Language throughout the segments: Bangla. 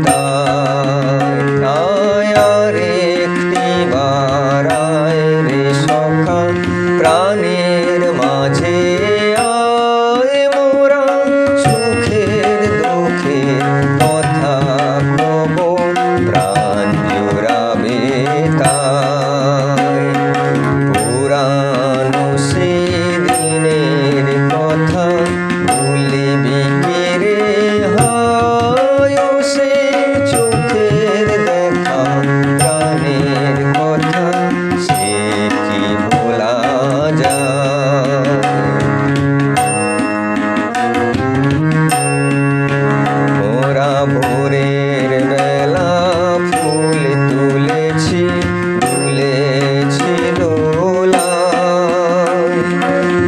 তাই আর একটি বার আয় রে সখা প্রাণের মাঝে আয় মোরা সুখের দুঃখের কথা কব প্রাণ জুড়াবে তাই পুরানো সেদিনের কথা ভুলিবি কে রে হয় সে চোখের দেখা প্রাণের কথা সে কি ভোলা যায় মোরা ভোরের বেলা ফুল তুলেছি তুলেছি দোলায়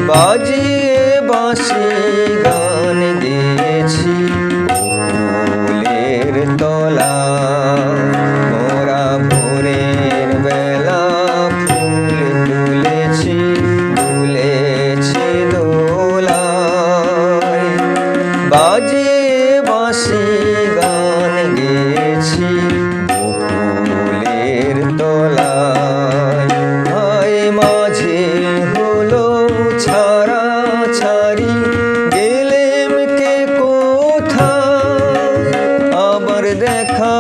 বাজিয়ে বাঁশি গান গেয়েছি ফুলের তলায় মোরা ভোরের বেলা ফুল তুলেছি তুলেছি দোলায় বাজিয়ে বাঁশি গান গেয়েছি ফুলের তলায় হায় মাঝে হলো ছাড়া ছাড়ি গেলেম কে কোথায় আবার দেখা